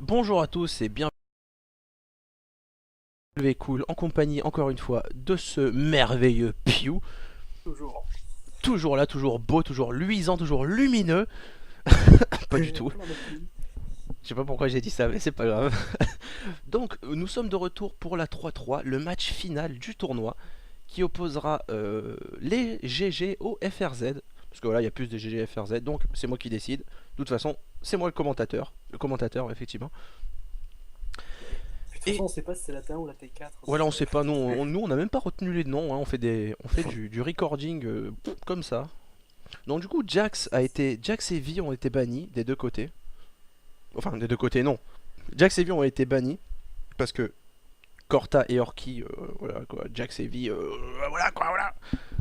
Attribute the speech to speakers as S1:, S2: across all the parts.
S1: Bonjour à tous et bienvenue cool en compagnie encore une fois de ce merveilleux Pew.
S2: Toujours.
S1: Toujours là, toujours beau, toujours luisant, toujours lumineux. Pas du tout.
S2: Plein d'optimisme.
S1: Je sais pas pourquoi j'ai dit ça, mais c'est pas grave. Donc, nous sommes de retour pour la 3-3, le match final du tournoi qui opposera les GG au FRZ. Parce que voilà, il y a plus de GG et FRZ, donc c'est moi qui décide. De toute façon, c'est moi le commentateur. Le commentateur, effectivement.
S2: Puis de toute
S1: Et
S2: façon, on sait pas si c'est la T1 ou la T4.
S1: voilà,
S2: Donc,
S1: on sait pas, nous on n'a même pas retenu les noms, hein, on fait du recording comme ça. Donc du coup, Jax et Vi ont été bannis des deux côtés. Enfin, des deux côtés, non. Jax et Vi ont été bannis parce que Corta et Orki, voilà quoi, Jax et Vi, voilà quoi, voilà.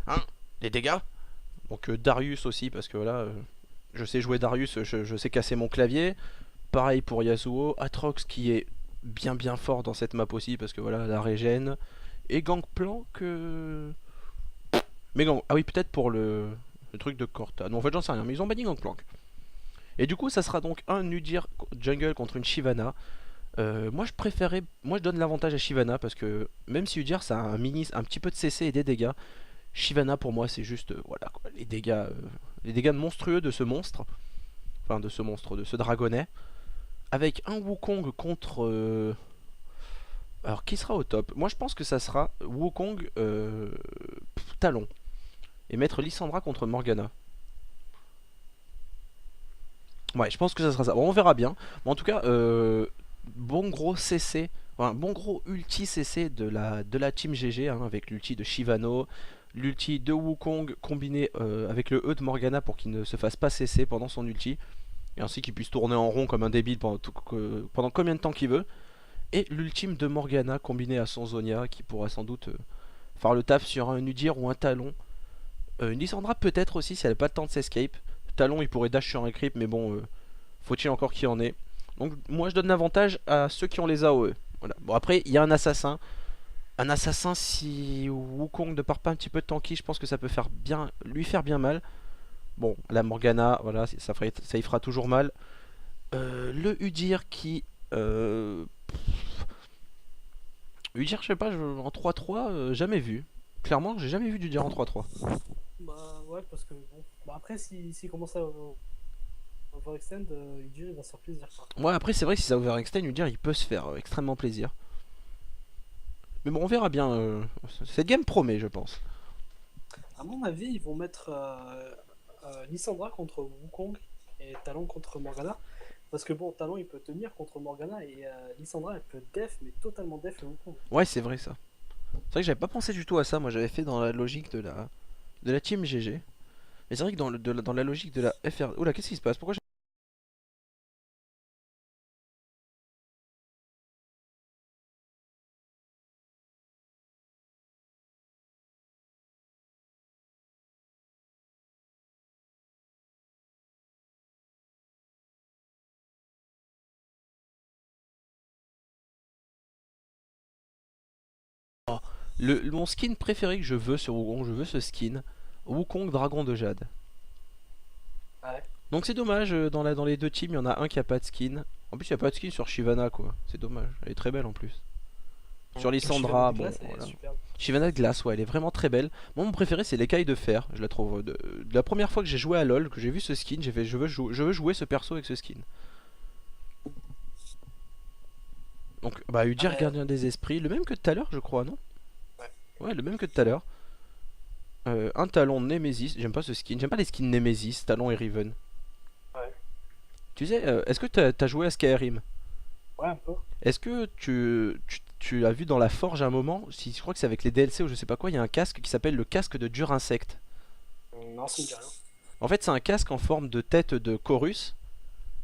S1: Hein, les dégâts. Donc Darius aussi parce que voilà, je sais jouer Darius, je sais casser mon clavier. Pareil pour Yasuo, Atrox qui est bien fort dans cette map aussi parce que voilà, la régène. Et Gangplank, mais ah oui, peut-être pour le truc de Corta. Non, en fait, j'en sais rien, mais ils ont banni Gangplank. Et du coup, ça sera donc un Udyr jungle contre une Shyvana. Moi je donne l'avantage à Shyvana parce que même si Udyr ça a un petit peu de CC et des dégâts, Shyvana pour moi c'est juste voilà quoi, les dégâts monstrueux de ce monstre, enfin de ce monstre, de ce dragonnet, avec un Wukong contre. Alors qui sera au top? Moi je pense que ça sera Wukong Talon et mettre Lissandra contre Morgana. Ouais, je pense que ça sera ça. Bon, on verra bien. Mais en tout cas, bon gros CC, enfin, bon gros ulti CC de la team GG hein, avec l'ulti de Shivano, l'ulti de Wukong combiné avec le E de Morgana pour qu'il ne se fasse pas CC pendant son ulti et ainsi qu'il puisse tourner en rond comme un débile pendant combien de temps qu'il veut. Et l'ultime de Morgana combiné à son Zonia qui pourra sans doute faire le taf sur un Udyr ou un Talon. Une Lissandra peut-être aussi si elle n'a pas le temps de s'escape. Talon il pourrait dash sur un creep mais bon faut-il encore qu'il y en ait. Donc moi je donne l'avantage à ceux qui ont les AOE. Voilà. Bon après il y a un assassin. Un assassin si Wukong ne part pas un petit peu de tanky, je pense que ça peut faire bien, lui faire bien mal. Bon la Morgana, voilà, ça y fera toujours mal. Le Udyr qui... Udyr je sais pas, en 3-3 jamais vu. Clairement j'ai jamais vu d'Udyr en 3-3.
S2: bah ouais, parce que bon. Bah après, s'il commence à overextend, il va se faire plaisir quoi.
S1: Ouais après c'est vrai que si ça overextend, Udyr il peut se faire extrêmement plaisir. Mais bon on verra bien. Cette game promet je pense.
S2: À mon avis, ils vont mettre Lissandra contre Wukong et Talon contre Morgana. Parce que bon, Talon il peut tenir contre Morgana et Lissandra elle peut def, mais totalement def le Wukong.
S1: Ouais c'est vrai ça. C'est vrai que j'avais pas pensé du tout à ça, moi j'avais fait dans la logique de la team GG. Mais c'est vrai que dans la logique de la FR... Oula, qu'est-ce qui se passe? Pourquoi j'ai... Mon skin préféré que je veux sur Wukong, je veux ce skin. Wukong Dragon de Jade.
S2: Ouais.
S1: Donc c'est dommage, dans les deux teams, il y en a un qui a pas de skin. En plus, il n'y a pas de skin sur Shyvana, quoi. C'est dommage. Elle est très belle en plus. Sur
S2: Shivana
S1: Lissandra,
S2: de
S1: bon,
S2: glace, elle est
S1: voilà.
S2: superbe.
S1: Shyvana de glace, ouais, elle est vraiment très belle. Moi, mon préféré, c'est l'écaille de fer. Je la trouve. De la première fois que j'ai joué à LoL, que j'ai vu ce skin, j'ai fait je veux jouer ce perso avec ce skin. Donc, bah, Udyr,
S2: Ouais,
S1: gardien des esprits. Le même que tout à l'heure, je crois, non?
S2: ouais,
S1: Ouais, le même que tout à l'heure. Un talon Nemesis, j'aime pas ce skin, j'aime pas les skins Nemesis, talon et Riven.
S2: ouais.
S1: Tu sais, est-ce que t'as joué à Skyrim?
S2: Ouais, un peu.
S1: Est-ce que tu as vu dans la forge à un moment, si je crois que c'est avec les DLC ou je sais pas quoi, il y a un casque qui s'appelle le casque de dur insecte.
S2: Non, ça me dit rien.
S1: En fait, c'est un casque en forme de tête de chorus.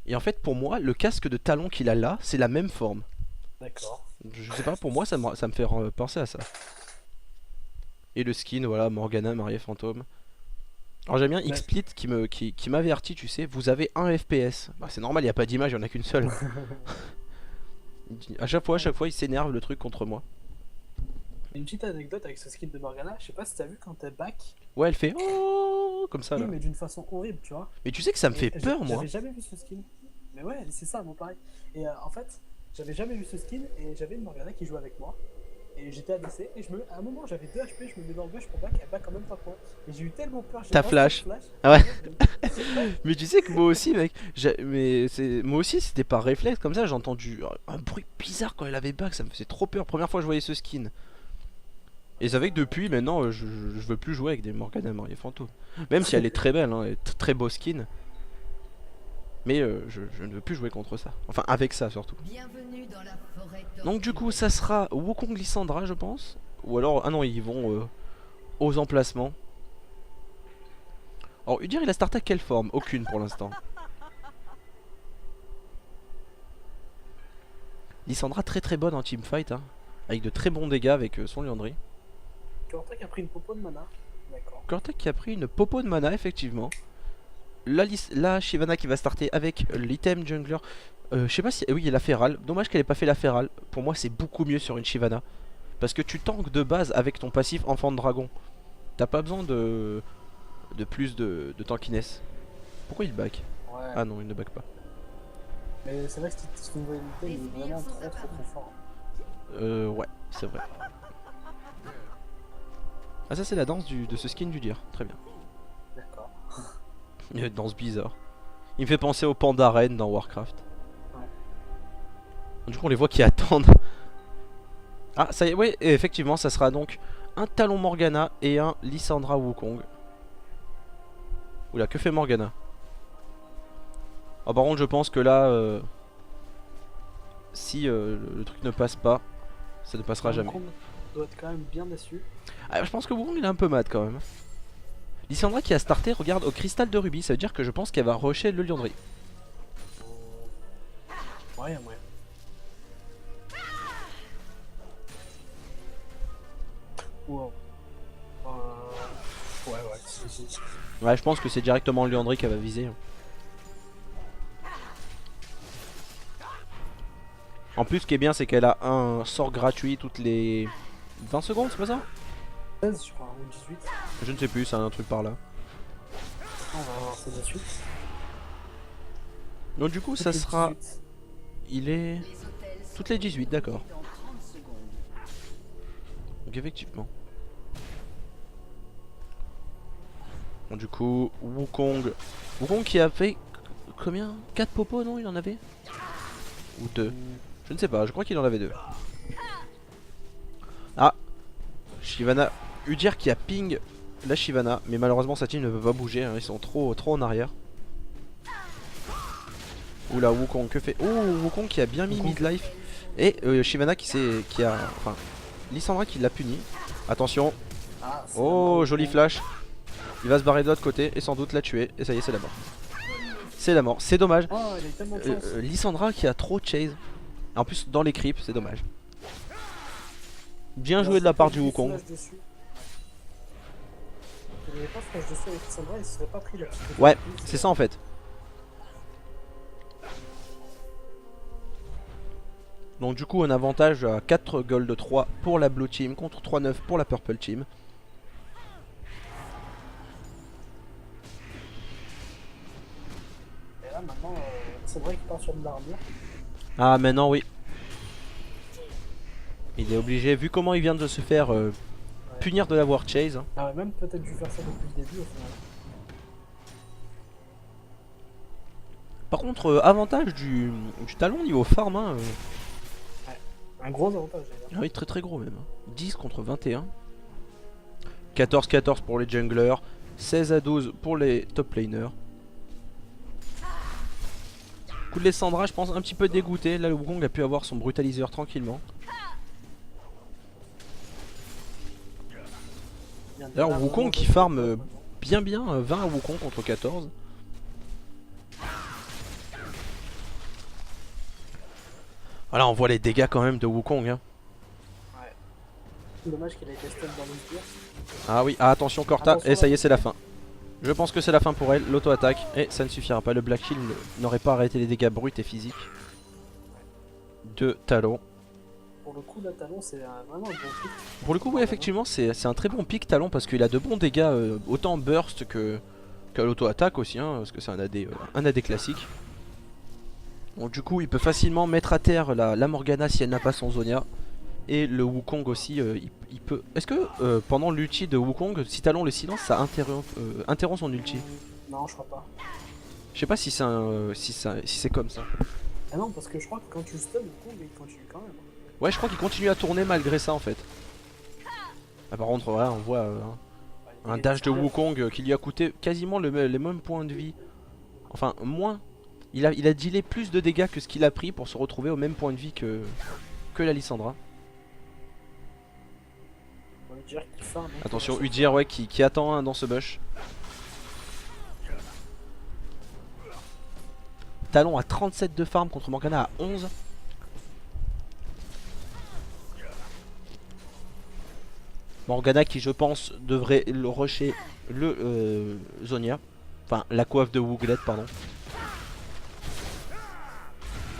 S1: Et en fait, pour moi, le casque de talon qu'il a là, c'est la même forme.
S2: D'accord.
S1: Je sais pas, pour moi, ça me fait penser à ça. Et le skin, voilà, Morgana, Marie Fantôme. Alors j'aime bien
S2: Mais
S1: XSplit qui m'avertit, tu sais, vous avez un FPS. Bah c'est normal, il n'y a pas d'image, il n'y en a qu'une seule. À chaque fois, il s'énerve le truc contre moi.
S2: une petite anecdote avec ce skin de Morgana, je sais pas si t'as vu quand t'es back,
S1: Ouais, elle fait oh comme ça
S2: oui,
S1: là.
S2: mais d'une façon horrible, tu vois.
S1: Mais tu sais que ça me fait
S2: Et
S1: peur, moi.
S2: j'avais jamais vu ce skin. Mais ouais, c'est ça, moi pareil. Et en fait, j'avais jamais vu ce skin et j'avais une Morgana qui jouait avec moi. Et j'étais ADC et à un moment j'avais 2 HP, je me mets dans le bush pour back, elle back en même temps que moi. Et j'ai eu tellement peur, j'ai
S1: Ta
S2: instant
S1: flash.
S2: flash.
S1: Ah ouais.
S2: Ouais,
S1: Mais tu sais que moi aussi, mec, moi aussi c'était par réflexe comme ça, j'ai entendu un bruit bizarre quand elle avait back, ça me faisait trop peur. Première fois que je voyais ce skin. Et c'est vrai que depuis maintenant, je veux plus jouer avec des Morgana mariée fantôme. Même si elle est très belle, hein, elle est très beau skin. Mais je ne veux plus jouer contre ça. Enfin, avec ça surtout.
S3: Bienvenue dans la forêt
S1: Donc du coup,
S3: torturée.
S1: ça sera Wukong Lissandra, je pense. Ou alors, ah non, ils vont aux emplacements. Alors, Udyr, il a starté à quelle forme? Aucune pour l'instant. Lissandra très très bonne en teamfight, hein, avec de très bons dégâts avec son Liandry.
S2: Cortac a pris une popo de mana. D'accord.
S1: Cortec qui a pris une popo de mana, effectivement. La Shyvana qui va starter avec l'item jungler. Je sais pas si... Oui, il y a la Feral. Dommage qu'elle ait pas fait la Feral. Pour moi, c'est beaucoup mieux sur une Shyvana. Parce que tu tankes de base avec ton passif Enfant de Dragon. T'as pas besoin de plus de tankiness. Pourquoi il back?
S2: Ouais.
S1: Ah non, il ne back pas.
S2: Mais c'est vrai que cette nouvelle unité il est vraiment trop fort.
S1: Ouais, c'est vrai. Ah, ça c'est la danse de ce skin du Dir. Très bien.
S2: D'accord.
S1: Une danse bizarre. Il me fait penser au panda reine dans Warcraft.
S2: Ouais.
S1: Du coup, on les voit qui attendent. Ah, ça y est, oui, effectivement, ça sera donc un Talon Morgana et un Lissandra Wukong. Oula, que fait Morgana? Ah, par contre, je pense que là, si le truc ne passe pas, ça ne passera jamais.
S2: Wukong doit être quand même bien déçu.
S1: Ah, je pense que Wukong il est un peu mad quand même. Lissandra qui a starté, regarde, au cristal de rubis, ça veut dire que je pense qu'elle va rusher le Liandry.
S2: Ouais, y a moyen. Wow. Ouais, si.
S1: Ouais, je pense que c'est directement le Liandry qu'elle va viser. En plus, ce qui est bien, c'est qu'elle a un sort gratuit toutes les 20 secondes, c'est pas ça?
S2: 16, je crois, ou 18.
S1: Je ne sais plus, c'est un truc par là.
S2: On va voir ça de suite.
S1: Donc du coup, ça
S2: Toutes les
S1: sera...
S2: 18.
S1: Il est...
S3: Les hôtels sont
S1: Toutes les 18, d'accord.
S3: dans 30 secondes.
S1: Donc effectivement. Bon, du coup, Wukong. Wukong qui a fait combien? 4 popos, non? Il en avait? Ou 2? Je ne sais pas, je crois qu'il en avait 2. Ah, Shyvana. Udyr qui a ping la Shyvana. Mais malheureusement sa team ne peut pas bouger, hein, ils sont trop en arrière. Oula, Wukong, que fait... Oh, Wukong qui a bien mis midlife. Et Shyvana qui a... Enfin, Lissandra qui l'a puni. Attention.
S2: Ah, c'est
S1: Oh,
S2: un
S1: joli
S2: bon
S1: flash. Il va se barrer de l'autre côté et sans doute la tuer. Et ça y est, c'est la mort. C'est la mort, c'est dommage.
S2: Oh, il a eu tellement de chance.
S1: Lissandra qui a trop chase. En plus, dans les creeps, c'est dommage. Bien joué de la part du Wukong.
S2: S'il n'avait pas flash dessus avec Sandra, il se serait pas pris la petite.
S1: Ouais, c'est ça en fait. Donc du coup un avantage à 4 gold 3 pour la blue team contre 3-9 pour la purple team.
S2: Et là maintenant, c'est vrai qu'il part sur de l'armure.
S1: Ah maintenant oui. Il est obligé, vu comment il vient de se faire punir de l'avoir chase. Hein.
S2: Il aurait même peut-être dû faire ça depuis le début au final.
S1: Par contre avantage du talon niveau farm. Hein,
S2: Un gros avantage d'ailleurs.
S1: ah oui, très très gros même. 10 contre 21. 14-14 pour les junglers. 16 à 12 pour les top laners. Coup de Lissandra, je pense un petit peu dégoûté. Là le Wukong a pu avoir son brutaliseur tranquillement. D'ailleurs Wukong qui farm bien 20 à Wukong contre 14. Voilà, on voit les dégâts quand même de Wukong. Hein.
S2: Ouais. Dommage qu'il ait été stun dans le tir.
S1: Ah oui, ah, attention Corta,
S2: Attention,
S1: et ça y est,
S2: là.
S1: c'est la fin. Je pense que c'est la fin pour elle, l'auto-attaque, et ça ne suffira pas. Le Black Shield n'aurait pas arrêté les dégâts bruts et physiques de Talon.
S2: Pour le coup, là, Talon, c'est vraiment un bon pick.
S1: Pour le coup, oui, effectivement, c'est un très bon pick Talon parce qu'il a de bons dégâts, autant burst que l'auto-attaque aussi, hein, parce que c'est un AD classique. Donc du coup il peut facilement mettre à terre la Morgana si elle n'a pas son Zonia. Et le Wukong aussi, il peut... Est-ce que pendant l'ulti de Wukong, si Talon le silence, ça interrompt son ulti?
S2: Non, je crois pas.
S1: Je sais pas si c'est si c'est comme ça.
S2: Ah non, parce que je crois que quand tu stun, le coup, il continue quand même.
S1: Ouais, je crois qu'il continue à tourner malgré ça en fait. Ah, par contre, ouais, on voit
S2: Ouais,
S1: un
S2: il est
S1: dash de
S2: très-
S1: Wukong qui lui a coûté quasiment les mêmes points de vie. Enfin, moins. Il a dealé plus de dégâts que ce qu'il a pris pour se retrouver au même point de vie que la Lissandra.
S2: On va dire qu'il farm. hein.
S1: Attention, Udyr ouais, qui attend un dans ce bush. Talon à 37 de farm contre Morgana à 11. Morgana qui je pense devrait le rusher le Zonia. Enfin la coiffe de Wooglet pardon.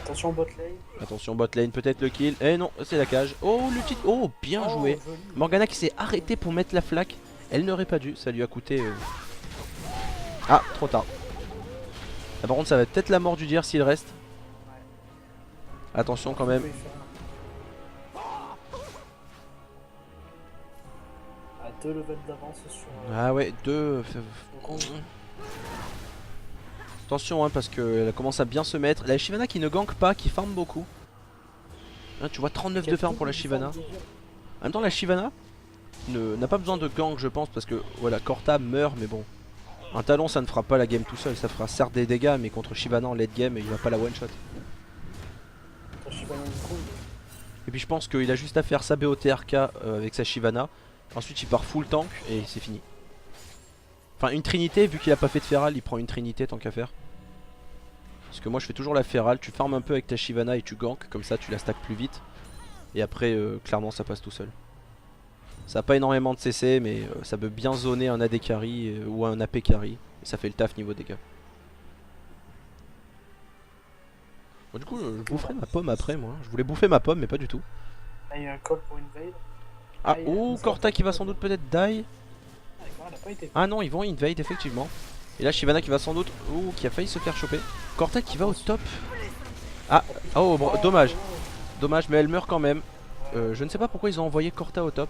S2: Attention bot lane.
S1: Attention bot lane peut-être le kill. Eh non c'est la cage. Oh l'ulti. Oh bien joué.
S2: Joli.
S1: Morgana qui s'est arrêtée pour mettre la flaque. Elle n'aurait pas dû. Ça lui a coûté... Ah trop tard. Ah, par contre ça va être peut-être la mort du Udyr s'il reste. Attention quand même.
S2: Il peut y faire à 2 levels d'avance sur
S1: Ah ouais 2...
S2: Wukong.
S1: Attention hein, parce qu'elle commence à bien se mettre. La Shyvana qui ne gank pas, qui farm beaucoup. Hein, tu vois 39 de farm pour la Shyvana. En même temps la Shyvana n'a pas besoin de gank je pense parce que voilà Corta meurt mais bon. Un talon ça ne fera pas la game tout seul, ça fera certes des dégâts mais contre Shyvana en late game il va pas la one shot. Et puis je pense qu'il a juste à faire sa BOTRK avec sa Shyvana. Ensuite il part full tank et c'est fini. Enfin une trinité vu qu'il a pas fait de feral il prend une trinité tant qu'à faire. Parce que moi je fais toujours la feral, tu farmes un peu avec ta Shyvana et tu gank, comme ça tu la stack plus vite. Et après clairement ça passe tout seul. Ça a pas énormément de CC mais ça peut bien zoner un AD carry ou un AP carry. Et ça fait le taf niveau dégâts. Bon, du coup je boufferai ma pomme après moi. Je voulais bouffer ma pomme mais pas du tout.
S2: Ah, il y a un call pour une veille.
S1: Ah
S2: il y a
S1: oh
S2: un
S1: Corta qui va
S2: sort
S1: sans
S2: de-
S1: doute peut-être die.
S2: Ah, elle a pas été.
S1: Ah non ils vont invade effectivement. Et là Shyvana qui va sans doute... Oh qui a failli se faire choper. Corta qui va au top. Ah oh bon dommage. Dommage mais elle meurt quand même. Je ne sais pas pourquoi ils ont envoyé Corta au top.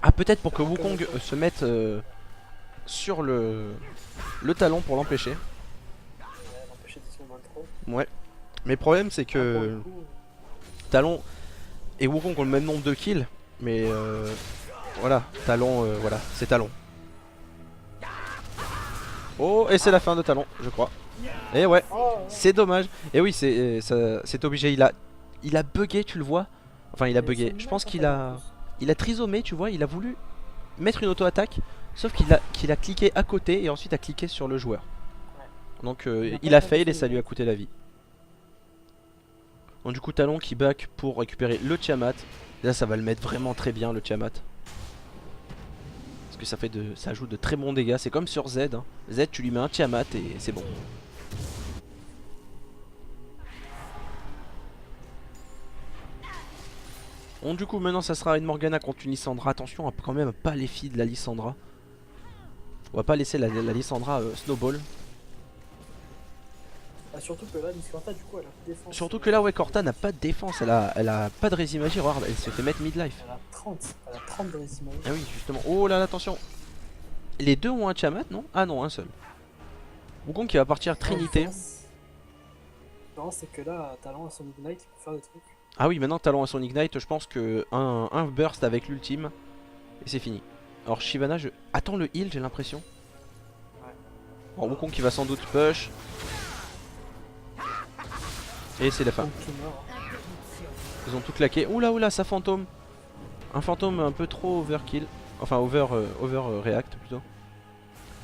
S1: Ah peut-être pour que Wukong se mette sur le talon pour l'empêcher.
S2: Elle a empêché de se moins trop.
S1: Ouais. Mais le problème c'est
S2: Ah, pour
S1: que
S2: le coup,
S1: Talon et Wukong ont le même nombre de kills. Mais voilà, Talon, voilà, c'est Talon. Oh et c'est la fin de Talon je crois. Et ouais,
S2: oh,
S1: c'est dommage. Et oui c'est obligé, il a bugué tu le vois. Enfin il a bugué, je pense qu'il a trisomé tu vois, il a voulu mettre une auto-attaque. Sauf qu'il a cliqué à côté et ensuite a cliqué sur le joueur. Donc il a fail et ça lui a coûté la vie. Donc du coup Talon qui back pour récupérer le Tiamat. Là ça va le mettre vraiment très bien le Tiamat. Parce que ça ajoute de très bons dégâts. C'est comme sur Z hein. Z tu lui mets un Tiamat et c'est bon. Bon du coup maintenant ça sera une Morgana contre une Lissandra. Attention à quand même pas les filles de la Lissandra. On va pas laisser la Lissandra snowball.
S2: Ah, surtout que là, Miss Corta, du coup, elle a défense.
S1: Surtout que là ouais Corta n'a pas de défense. Elle a pas de résimagie. Regarde elle se fait mettre midlife.
S2: Elle a 30. Elle a 30 de résimage.
S1: Ah oui justement. Oh là là attention. Les deux ont un Tiamat non? Ah non un seul. Wukong qui va partir Trinité.
S2: Non, c'est que là, Talon a son Ignite, il peut faire des trucs.
S1: Ah oui maintenant Talon à son Ignite. Je pense que un burst avec l'ultime. Et c'est fini. Alors Shyvana je... Attends le heal j'ai l'impression.
S2: Ouais.
S1: Alors Wukong qui va sans doute push. Et c'est la fin.
S2: Donc, qui meurt.
S1: Ils ont tout claqué. Oula oula ça fantôme. Un fantôme un peu trop overkill. Enfin over react plutôt.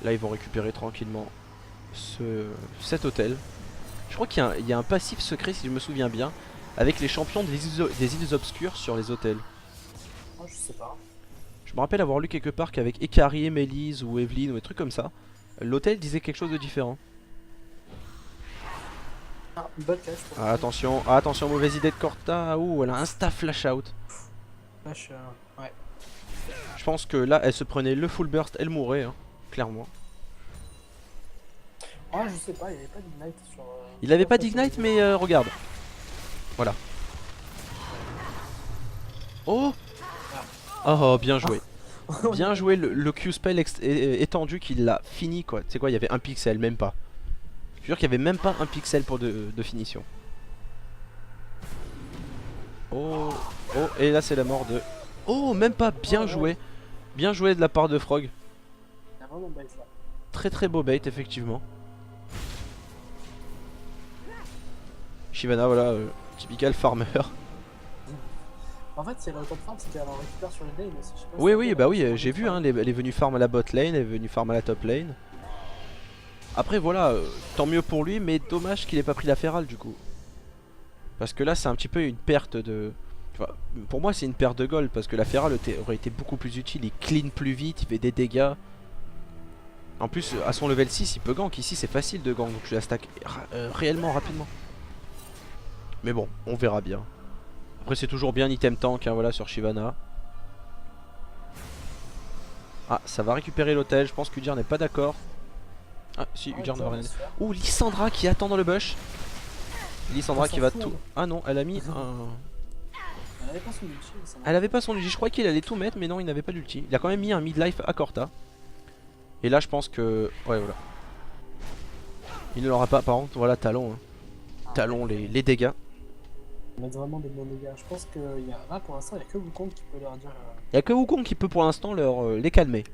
S1: Là ils vont récupérer tranquillement cet hôtel. Je crois qu'il y a un passif secret si je me souviens bien. Avec les champions des îles obscures sur les hôtels.
S2: Ah, je sais pas.
S1: Je me rappelle avoir lu quelque part qu'avec Ekari, Mélise ou Evelyn ou des trucs comme ça, l'hôtel disait quelque chose de différent.
S2: Ah, une bonne cache pour
S1: Ah, attention, mauvaise idée de Corta. Ouh, elle a insta flash out.
S2: Flash, ouais.
S1: Je pense que là, elle se prenait le full burst, elle mourait, hein, clairement.
S2: Ah, je sais pas, il n'y avait pas d'Ignite sur
S1: Il avait pas d'ignite mais regarde. Voilà. Oh. Oh bien joué. Bien joué le Q-spell étendu qu'il l'a fini quoi. Tu sais quoi, il y avait un pixel, même pas. Je te jure qu'il y avait même pas un pixel pour de finition. Oh, oh, et là c'est la mort de... Oh, même pas, bien joué. Bien joué de la part de Frog.
S2: Il y a vraiment bait là.
S1: Très très beau bait effectivement. Shyvana, voilà, typical farmer.
S2: En fait, si elle a autant de farm, c'est qu'elle en récupère sur les lanes aussi. Je sais pas
S1: Oui,
S2: si
S1: oui,
S2: t'as
S1: bah
S2: vu,
S1: oui, j'ai vu, hein, elle est venue farm à la bot lane, elle est venue farm à la top lane. Après voilà, tant mieux pour lui, mais dommage qu'il ait pas pris la ferale du coup. Parce que là c'est un petit peu une perte de... Enfin, pour moi c'est une perte de gold, parce que la ferale aurait été beaucoup plus utile, il clean plus vite, il fait des dégâts. En plus à son level 6 il peut gank, ici c'est facile de gank, donc je la stack réellement rapidement. Mais bon, on verra bien. Après c'est toujours bien item tank, hein, voilà, sur Shyvana. Ah, ça va récupérer l'hôtel, je pense qu'Udyr n'est pas d'accord. Ah si,
S2: Ouais,
S1: Udyr ne va rien
S2: va
S1: dire.
S2: se faire.
S1: Ouh, Lissandra qui attend dans le bush. Lissandra
S2: On
S1: qui
S2: s'en
S1: va
S2: fout,
S1: tout...
S2: hein.
S1: Ah non, elle a mis un...
S2: Elle avait pas son ulti, ça
S1: Elle avait pas son ulti, je crois qu'il allait tout mettre mais non il n'avait pas d'ulti. Il a quand même mis un midlife à Corta. Et là je pense que... Ouais voilà. Il ne l'aura pas, par contre voilà Talon. Hein. Talon les dégâts.
S2: Ils mettent vraiment des bons dégâts. Je pense que là pour l'instant, il n'y a que Wukong qui peut leur dire.
S1: Il y a que Wukong qui peut pour l'instant les calmer.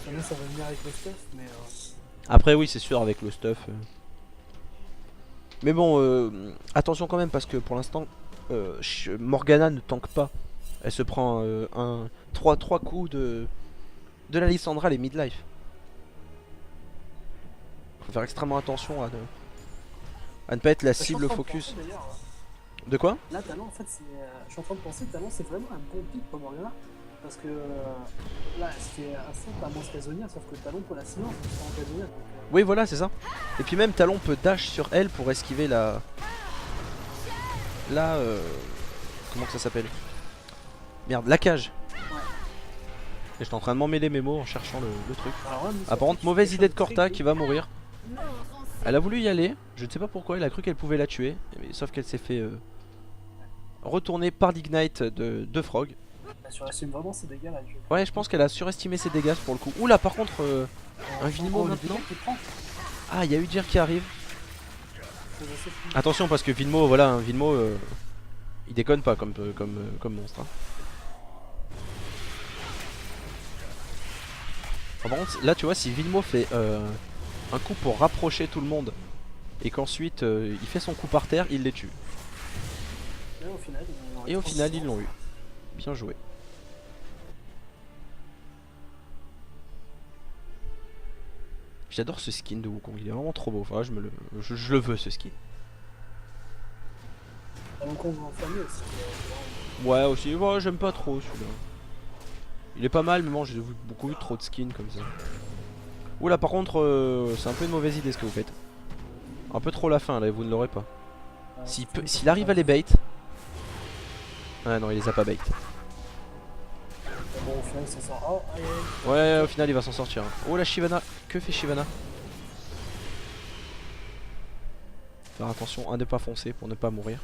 S2: Maintenant, ça va venir avec le stuff, mais.
S1: Après oui c'est sûr avec le stuff. Mais bon attention quand même parce que pour l'instant Morgana ne tank pas. Elle se prend 3 coups de la Lissandra les midlife. Faut faire extrêmement attention à ne pas être la
S2: Je suis en
S1: cible
S2: train de
S1: focus.
S2: penser, d'ailleurs,
S1: De quoi?
S2: là, Talon, en fait, je suis en train de penser, Talon, c'est vraiment un bon pick pour Morgana. Parce que là, c'était assez pas Mons Casonia, sauf que Talon pour la silence, c'est pas en Casonia. Donc,
S1: Oui voilà c'est ça. Et puis même Talon peut dash sur elle pour esquiver la... Comment que ça s'appelle? Merde, la cage.
S2: Ouais.
S1: Et j'étais en train de m'emmêler mes mots en cherchant le truc.
S2: alors là, nous,
S1: Ah
S2: ça
S1: par
S2: fait
S1: contre mauvaise
S2: quelque
S1: idée de
S2: chose très
S1: Corta
S2: cool.
S1: qui va mourir. Elle a voulu y aller, je ne sais pas pourquoi, elle a cru qu'elle pouvait la tuer. Mais, sauf qu'elle s'est fait retourner par l'ignite de Frog.
S2: Elle surestime vraiment ses dégâts là.
S1: Ouais je pense qu'elle a surestimé ses dégâts pour le coup. Oula par contre un Vilmo
S2: le
S1: maintenant.
S2: qui prend.
S1: Ah il y a Udyr qui arrive.
S2: C'est assez fou.
S1: Attention parce que Vilmo, voilà, un Vilmo, il déconne pas comme monstre. Hein. Par contre, là tu vois, si Vilmo fait un coup pour rapprocher tout le monde et qu'ensuite il fait son coup par terre, il les tue. Et au final, ils l'ont eu. Bien joué. J'adore ce skin de Wukong, il est vraiment trop beau. Enfin, je le veux ce skin.
S2: Wukong en famille aussi.
S1: Ouais aussi, ouais, j'aime pas trop celui-là. Il est pas mal mais bon j'ai beaucoup vu trop de skins comme ça. Oula par contre c'est un peu une mauvaise idée ce que vous faites. Un peu trop la fin là, vous ne l'aurez pas. S'il arrive à les bait. Ah non il les a pas bait.
S2: Bon au final il s'en sort. Oh aïe aïe.
S1: Ouais au final il va s'en sortir. Oh la Shyvana, que fait Shyvana? Faire attention à ne pas foncer pour ne pas mourir.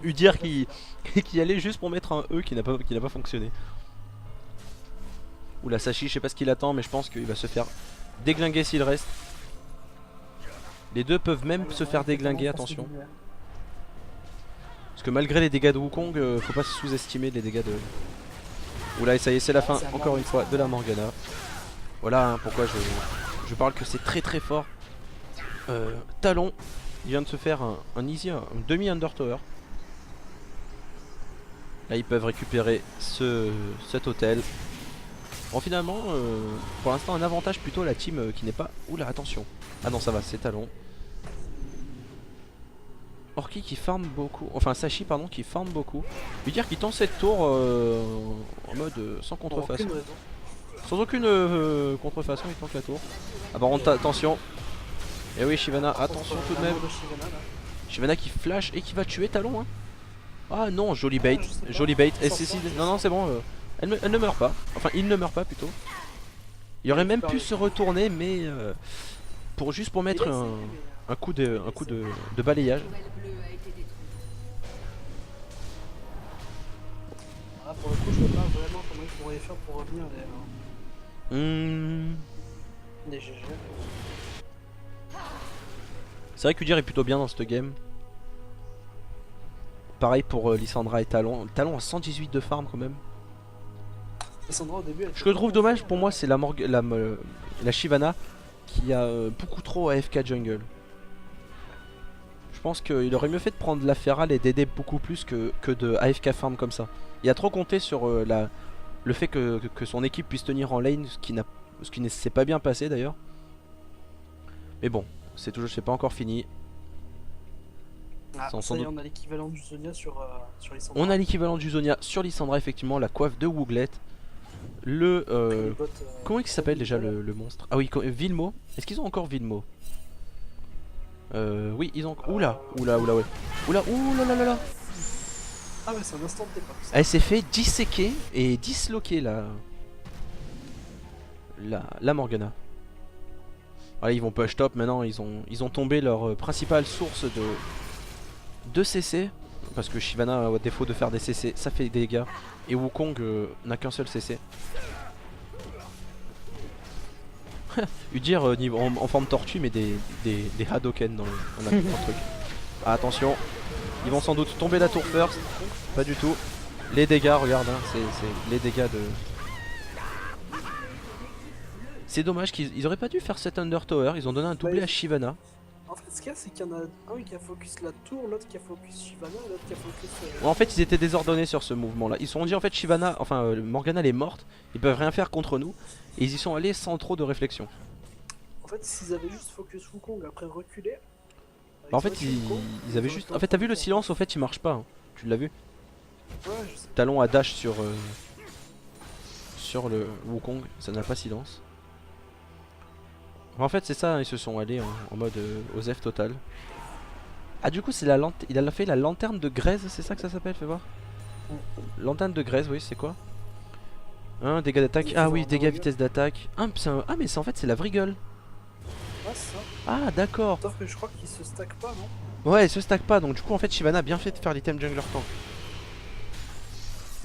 S1: Udyr qui allait juste pour mettre un E qui n'a pas fonctionné. Oula Sashi je sais pas ce qu'il attend mais je pense qu'il va se faire déglinguer s'il reste. Les deux peuvent même se faire déglinguer, attention. Parce que malgré les dégâts de Wukong, faut pas sous-estimer les dégâts de... Oula et ça y est c'est la fin encore une fois de la Morgana. Voilà hein, pourquoi je parle que c'est très très fort. Talon, il vient de se faire un easy, un demi Undertower. Là ils peuvent récupérer cet hôtel. Bon finalement, pour l'instant un avantage plutôt la team qui n'est pas... Oula attention. Ah non ça va, c'est Talon. Orki qui farm beaucoup, enfin Sashi pardon qui farm beaucoup. Lui dire qu'il tente cette tour en mode sans contrefaçon. Sans aucune contrefaçon il tente la tour. Ah par contre attention. Et oui Shyvana, attention tout de même. Shyvana qui flash et qui va tuer Talon hein. Ah non, joli bait,
S2: je sais pas.
S1: joli bait. Et
S2: Sans
S1: c'est-
S2: sang,
S1: non, non, c'est bon. Elle ne meurt pas. Enfin, il ne meurt pas plutôt. Il aurait même pu se retourner, mais juste pour mettre un coup de balayage.
S3: Tourelle bleue a été détruite.
S2: Ah, pour le coup, je vois pas vraiment comment ils pourraient faire pour revenir
S1: Hmm,
S2: les GG.
S1: C'est vrai qu'Udyr est plutôt bien dans cette game. Pareil pour Lissandra et Talon. Talon a 118 de farm quand même.
S2: Cassandra au début.
S1: Ce que je trouve dommage pour moi, c'est la Shyvana qui a beaucoup trop AFK jungle. Je pense qu'il aurait mieux fait de prendre la Feral et d'aider beaucoup plus que de AFK farm comme ça. Il a trop compté sur le fait que son équipe puisse tenir en lane, ce qui ne s'est pas bien passé d'ailleurs. Mais bon, c'est pas encore fini.
S2: Ah,
S1: Sans
S2: ça y est,
S1: doute.
S2: on a l'équivalent du Zonia sur Lissandra.
S1: On a l'équivalent du Zonia sur Lissandra, effectivement, la coiffe de Wooglet. Le.
S2: Les bots,
S1: Comment il s'appelle déjà le monstre? Ah oui, Vilmo. Est-ce qu'ils ont encore Vilmo? Oui, ils ont. Oula, ouais. Oula, là.
S2: Ah ouais, c'est un instant de départ. ça.
S1: Elle s'est fait disséquer et disloquer la Morgana. Voilà, ils vont push top maintenant. Ils ont tombé leur principale source de CC. Parce que Shyvana, à défaut de faire des CC, ça fait des dégâts. Et Wukong n'a qu'un seul CC. Udyr en forme tortue, mais des Hadoken dans le truc. Ah, attention, ils vont sans doute tomber la tour first. Pas du tout. Les dégâts, regarde, hein, c'est les dégâts de. C'est dommage qu'ils auraient pas dû faire cet Under Tower. Ils ont donné un doublé à Shyvana.
S2: En fait, ce qu'il y a, c'est qu'il y en a un qui a focus la tour, l'autre qui a focus Shyvana, et l'autre qui a focus.
S1: En fait, ils étaient désordonnés sur ce mouvement-là. Ils se sont dit en fait Shyvana, enfin Morgana elle est morte. Ils peuvent rien faire contre nous. Et ils y sont allés sans trop de réflexion.
S2: En fait, s'ils avaient juste focus Wukong après reculer.
S1: Bah, en fait, ils avaient juste. En fait, t'as vu le silence, au fait, il marche pas. Hein. Tu l'as vu?
S2: Ouais, je sais.
S1: Talon à dash sur le Wukong, ça n'a pas silence. En fait, c'est ça, hein, ils se sont allés en mode Osef total. Ah, du coup, c'est il a fait la lanterne de Grèze, c'est ça que ça s'appelle? Fais voir. Lanterne de Grèze, oui, c'est quoi? Hein, dégâts d'attaque. Ah oui, dégâts vitesse d'attaque. Ah, mais en fait, c'est la Vriggle.
S2: Ouais, c'est ça.
S1: Ah, d'accord.
S2: Sauf que je crois qu'ils se stack pas, non?
S1: Ouais, elle se stack pas, donc du coup, en fait, Shyvana a bien fait de faire l'item jungler tank.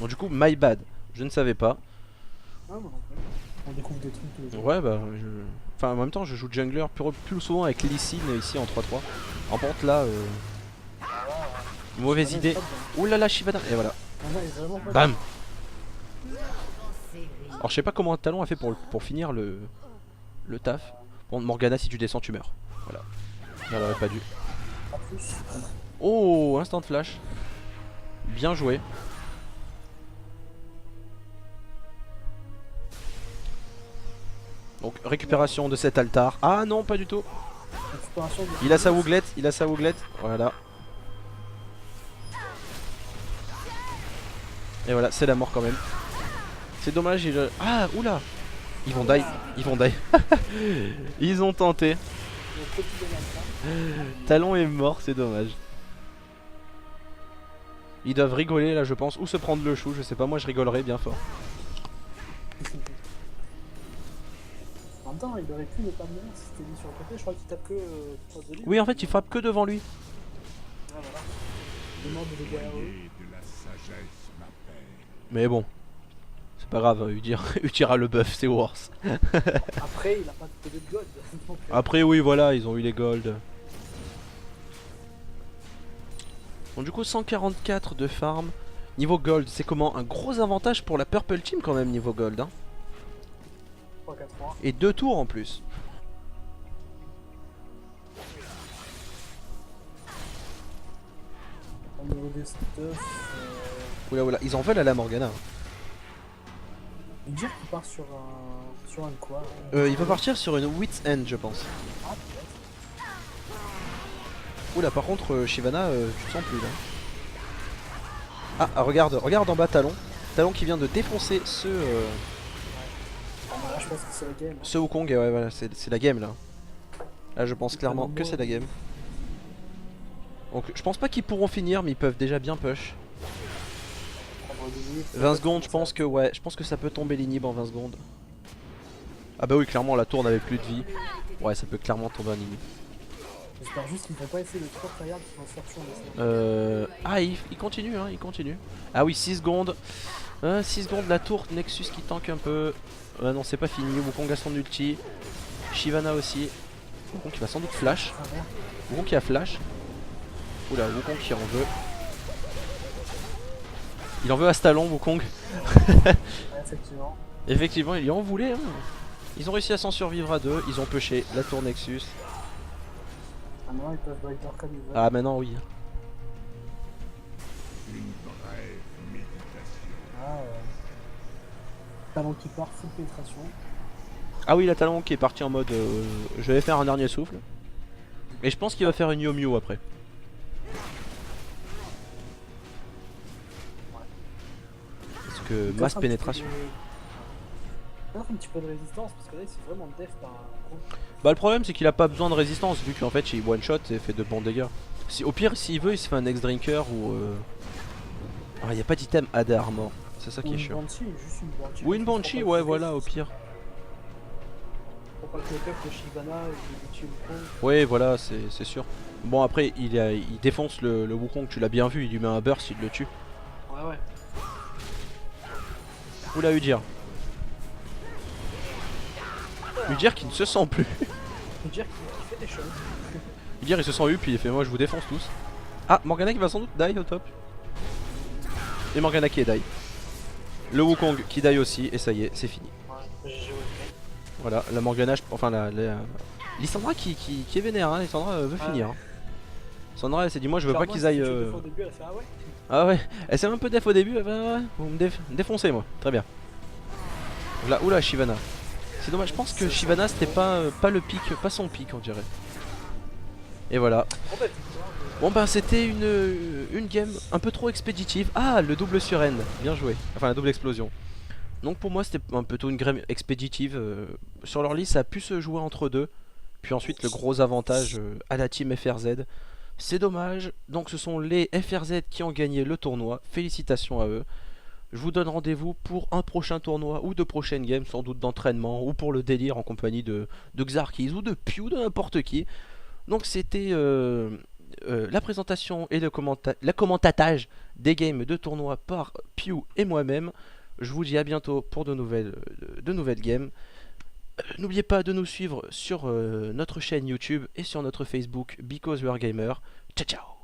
S1: Donc, du coup, my bad. Je ne savais pas.
S2: Ah, moi non plus. On découvre des trucs tous les jours.
S1: Ouais, bah, enfin, en même temps, je joue jungler plus souvent avec Lee Sin ici en 3-3. En contre, là, mauvaise
S2: Shyvana est
S1: idée.
S2: pas dedans.
S1: Ouh là là, Shyvana. Et voilà.
S2: Shyvana est vraiment pas
S1: Bam.
S3: En série.
S1: Alors, je sais pas comment Talon a fait pour finir le taf. Bon, Morgana, si tu descends, tu meurs. Voilà. Elle aurait pas dû.
S2: dedans. En plus.
S1: Oh, instant flash. Bien joué. Donc, récupération de cet altar. Ah non, pas du tout.
S2: Récupération de.
S1: Il a sa Wooglette, voilà. Et voilà, c'est la mort quand même. C'est dommage, Ah, oula. Ils vont die. Ils ont tenté.
S2: Le petit de l'alpha.
S1: Talon est mort, c'est dommage. Ils doivent rigoler là, je pense, ou se prendre le chou, je sais pas, moi je rigolerais bien fort.
S2: En même temps, il aurait pu ne pas mourir si c'était mis sur le côté. Je crois qu'il tape que face de lui.
S1: Oui, en fait, il frappe que devant lui.
S2: Ah, voilà. Il demande des dégâts à eux.
S1: Mais bon, c'est pas grave, Udyr a le buff, c'est worse.
S2: Après, il a pas de PV de gold. Donc,
S1: Après, oui, voilà, ils ont eu les gold. Bon, du coup, 144 de farm. Niveau gold, c'est comment? Un gros avantage pour la Purple Team quand même, niveau gold. Hein.
S2: 3-4-3.
S1: Et 2 tours en plus.
S2: Au niveau des stuff,
S1: Oula, ils en veulent à la Morgana.
S2: il dit qu'il part sur un quoi?
S1: Il peut partir sur une Wit's End, je pense.
S2: Ah, peut-être.
S1: Oula, par contre, Shyvana, tu te sens plus là. Ah, regarde en bas Talon. Talon qui vient de défoncer ce
S2: Bon, bah là, je pense que c'est la game.
S1: ce Wukong. Et ouais, voilà, c'est la game là. Là, je pense clairement que c'est la game. Donc, je pense pas qu'ils pourront finir, mais ils peuvent déjà bien push.
S2: l'inib.
S1: 20 secondes, je pense que ouais, je pense que ça peut tomber l'inhib en 20 secondes. Ah bah oui, clairement la tour n'avait plus de vie. Ouais, ça peut clairement tomber un inhib.
S2: J'espère juste qu'ils vont pas essayer de trop tryhard qui vont se faire tuer en essayant.
S1: Ah, il continue, hein, il continue. Ah oui, 6 secondes. 6 secondes, la tour Nexus qui tank un peu. Non, c'est pas fini. Wukong a son ulti. Shyvana aussi. Wukong qui va sans doute flash.
S2: Travers.
S1: Wukong qui a flash. Oula, Wukong qui en veut. Il en veut à Stallon, Wukong.
S2: Ouais, effectivement.
S1: Effectivement, il y en voulait. Hein. Ils ont réussi à s'en survivre à deux. Ils ont pushé la tour Nexus.
S2: Ah non, ils peuvent biter comme ils veulent.
S1: Ah, maintenant, oui.
S2: Ah, Talon qui part, full pénétration.
S1: Ah oui, la Talon qui est parti en mode je vais faire un dernier souffle. Et je pense qu'il va faire une Yomiu après. Parce que
S2: Peut-être
S1: masse
S2: un
S1: pénétration.
S2: petit peu peut-être un petit peu de résistance parce que là, c'est vraiment def par un coup.
S1: Bah le problème c'est qu'il a pas besoin de résistance vu qu'en fait il one shot et fait de bons dégâts. Si, au pire s'il veut il se fait un next drinker ou ah y a pas d'item AD armor. C'est ça qui
S2: Ou
S1: est
S2: une
S1: chiant.
S2: Banshee, juste une Banshee.
S1: Ou une
S2: parce
S1: Banshee,
S2: qu'il faut pas
S1: ouais
S2: que
S1: voilà
S2: le
S1: au pire.
S2: Faut pas que le peuple de Shyvana ou de Wukong.
S1: Ouais voilà c'est sûr. Bon après il défonce le Wukong, tu l'as bien vu, il lui met un burst, il le tue.
S2: Ouais, ouais.
S1: Oula Udyr. Udyr qui ne se sent plus.
S2: Faut dire qu'il fait des choses.
S1: Udyr il se sent eu puis il fait moi je vous défonce tous. Ah Morgana qui va sans doute die au top. Et Morgana qui est die. Le Wukong qui die aussi et ça y est c'est fini.
S2: Ouais, GG ouais.
S1: Voilà la Morgana, enfin Lissandra qui est vénère hein, Lissandra veut
S2: Ah
S1: finir.
S2: ouais.
S1: Lissandra elle s'est dit moi je veux pas
S2: Clairement,
S1: qu'ils
S2: si
S1: aillent...
S2: tu fais des fois au début, elle fait ah ouais.
S1: Ah ouais, elle s'est un peu def au début, ouais, vous me défoncez moi, très bien. Là, oula Shyvana. C'est dommage, je pense que Shyvana c'était pas le pic, pas son pic on dirait. Et voilà.
S2: Bon bah victoire.
S1: Bon bah c'était une game un peu trop expéditive. Ah le double sur N, bien joué. Enfin la double explosion. Donc pour moi c'était plutôt une game expéditive. Sur leur liste ça a pu se jouer entre deux. Puis ensuite le gros avantage à la team FRZ. C'est dommage, donc ce sont les FRZ qui ont gagné le tournoi, félicitations à eux. Je vous donne rendez-vous pour un prochain tournoi ou de prochaines games, sans doute d'entraînement ou pour le délire en compagnie de Xarkiz ou de Pew, de n'importe qui. Donc c'était la présentation et le commentatage des games de tournoi par Pew et moi-même. Je vous dis à bientôt pour de nouvelles games. N'oubliez pas de nous suivre sur notre chaîne YouTube et sur notre Facebook Because We Are Gamer. Ciao ciao.